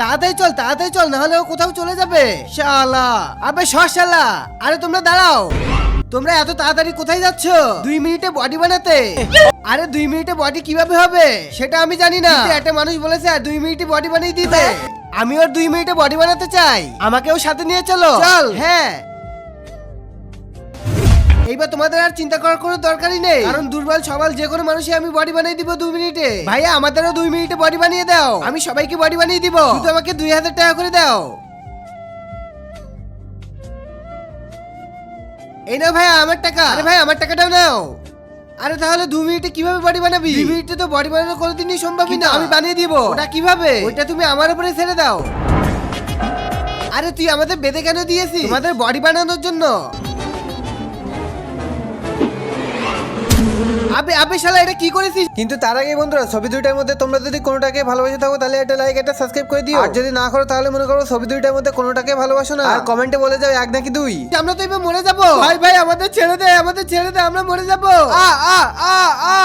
তাড়াতাড়ি চল, না হলে ও কোথাও চলে যাবে। শালা, আবে শালা, আরে তোমরা দাঁড়াও। তোমরা এত তাড়াতাড়ি কোথায় যাচ্ছ? 2 মিনিটে বডি বানাতে? আরে 2 মিনিটে বডি কিভাবে হবে সেটা আমি জানি না। একটা মানুষ বলেছে আর 2 মিনিটে বডি বানিয়ে দিবে। আমি ওর 2 মিনিটে বডি বানাতে চাই, আমাকেও সাথে নিয়ে চলো। চল। হ্যাঁ, এইবার তোমাদের আর চিন্তা করার কোনো দরকারই নেই, কারণ দুর্বল সবাল যে কোনো মানুষই আমি বডি বানিয়ে দিব 2 মিনিটে। ভাইয়া আমাদেরও 2 মিনিটে বডি বানিয়ে দাও, আমি সবাইকে বডি বানিয়ে দিব। শুধু আমাকে 2000 টাকা করে দাও। এই নাও ভাইয়া আমার টাকা। আরে ভাই আমার টাকাটাও নাও। আরে তাহলে 2 মিনিটে কিভাবে বডি বানাবি? 2 মিনিটে তো বডি বানানো কোনোদিনই সম্ভবই না। আমি বানিয়ে দিব। ওটা কিভাবে? ওটা তুমি আমার উপরে ছেড়ে দাও। আরে তুই আমাদের বেঁধে কেন দিয়েছিস? তোমাদের বডি বানানোর জন্য। আবে আবে শালা, এটা কি করেছিস? কিন্তু তার আগে বন্ধুরা, ছবি দুইটার মধ্যে তোমরা যদি কোনোটাকে ভালোবেসে থাকো তাহলে একটা লাইক, একটা সাবস্ক্রাইব করে দিও। আর যদি না করো তাহলে মনে করো ছবি দুইটার মধ্যে কোনোটাকে ভালোবাসো না, আর কমেন্টে বলে যাও 1 নাকি 2। আমরা তো এবার মরে যাবো। ভাই ভাই আমাদের ছেড়ে দে, আমরা মরে যাবো। আ আ আ আ